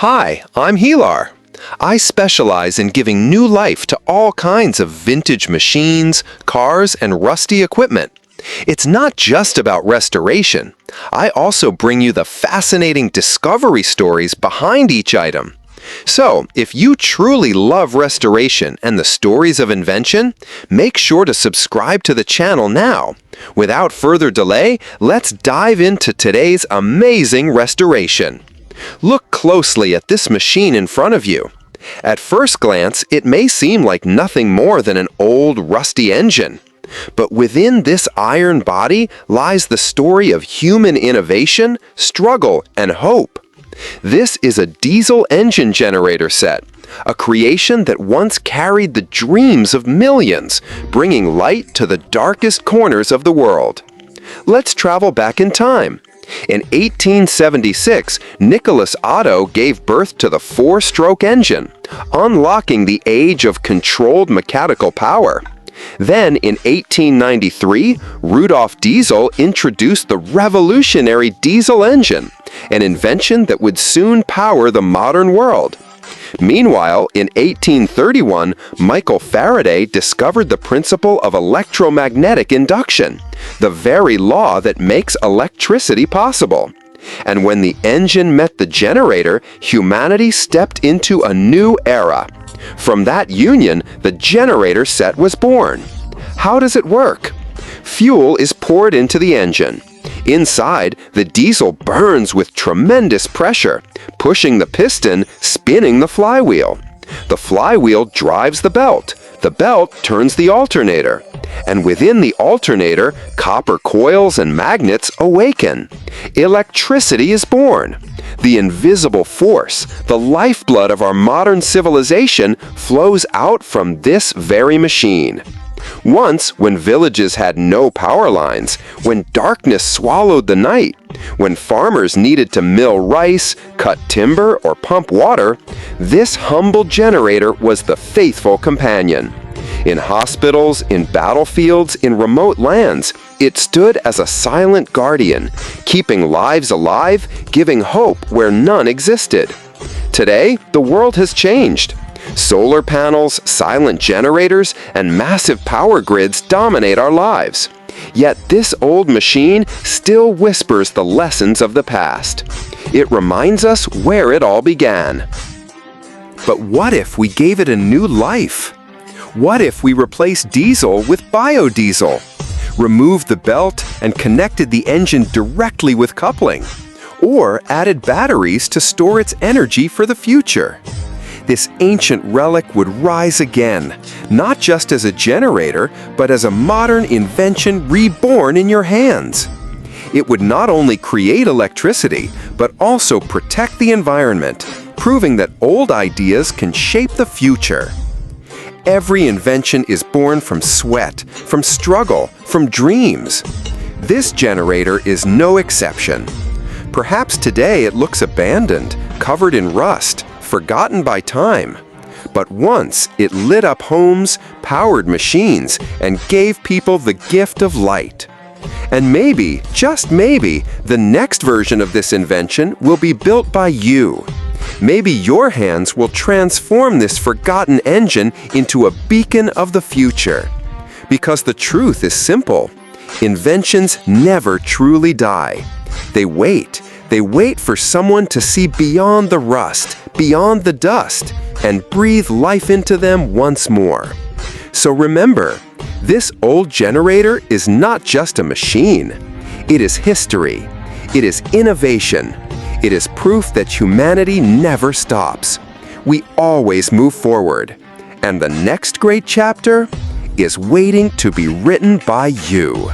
Hi, I'm Hilar. I specialize in giving new life to all kinds of vintage machines, cars, and rusty equipment. It's not just about restoration. I also bring you the fascinating discovery stories behind each item. So, if you truly love restoration and the stories of invention, make sure to subscribe to the channel now. Without further delay, let's dive into today's amazing restoration. Look closely at this machine in front of you. At first glance, it may seem like nothing more than an old, rusty engine. But within this iron body lies the story of human innovation, struggle, and hope. This is a diesel engine generator set, a creation that once carried the dreams of millions, bringing light to the darkest corners of the world. Let's travel back in time. In 1876, Nikolaus Otto gave birth to the four-stroke engine, unlocking the age of controlled mechanical power. Then, in 1893, Rudolf Diesel introduced the revolutionary diesel engine, an invention that would soon power the modern world. Meanwhile, in 1831, Michael Faraday discovered the principle of electromagnetic induction, the very law that makes electricity possible. And when the engine met the generator, humanity stepped into a new era. From that union, the generator set was born. How does it work? Fuel is poured into the engine. Inside, the diesel burns with tremendous pressure, pushing the piston, spinning the flywheel. The flywheel drives the belt. The belt turns the alternator. And within the alternator, copper coils and magnets awaken. Electricity is born. The invisible force, the lifeblood of our modern civilization, flows out from this very machine. Once, when villages had no power lines, when darkness swallowed the night, when farmers needed to mill rice, cut timber, or pump water, this humble generator was the faithful companion. In hospitals, in battlefields, in remote lands, it stood as a silent guardian, keeping lives alive, giving hope where none existed. Today, the world has changed. Solar panels, silent generators, and massive power grids dominate our lives. Yet this old machine still whispers the lessons of the past. It reminds us where it all began. But what if we gave it a new life? What if we replaced diesel with biodiesel? Removed the belt and connected the engine directly with coupling? Or added batteries to store its energy for the future? This ancient relic would rise again, not just as a generator, but as a modern invention reborn in your hands. It would not only create electricity, but also protect the environment, proving that old ideas can shape the future. Every invention is born from sweat, from struggle, from dreams. This generator is no exception. Perhaps today it looks abandoned, covered in rust, forgotten by time. But once it lit up homes, powered machines, and gave people the gift of light. And maybe, just maybe, the next version of this invention will be built by you. Maybe your hands will transform this forgotten engine into a beacon of the future. Because the truth is simple. Inventions never truly die. They wait. They wait for someone to see beyond the rust, beyond the dust, and breathe life into them once more. So remember, this old generator is not just a machine. It is history. It is innovation. It is proof that humanity never stops. We always move forward. And the next great chapter is waiting to be written by you.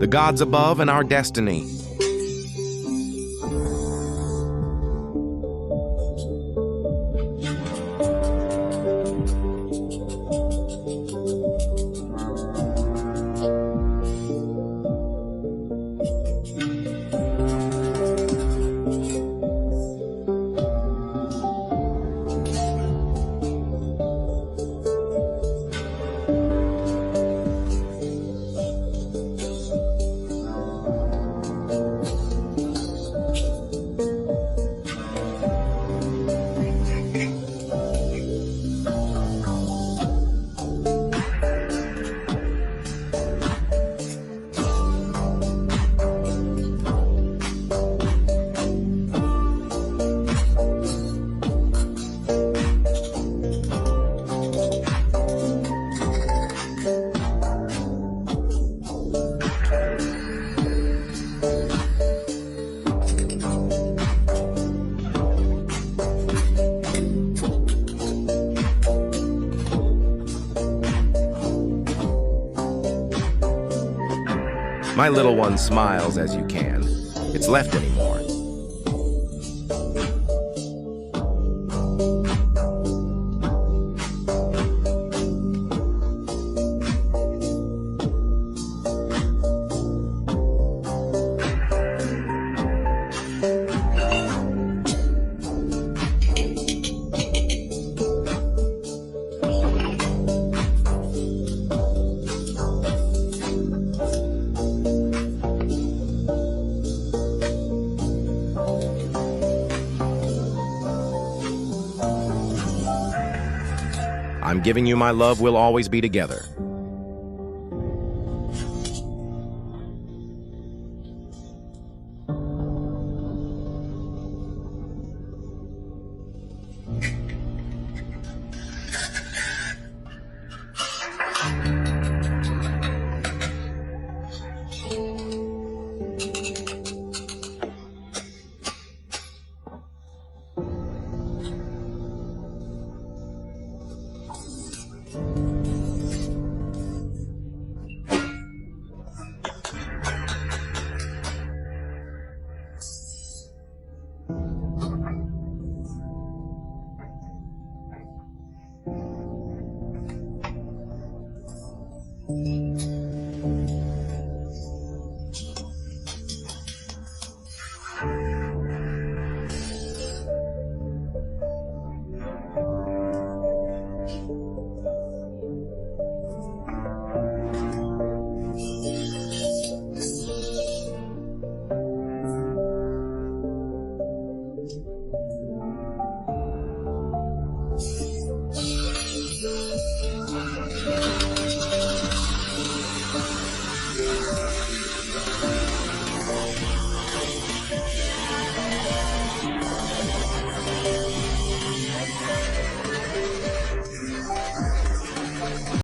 The gods above and our destiny. My little one smiles as you can. It's left anymore. I'm giving you my love, we'll always be together.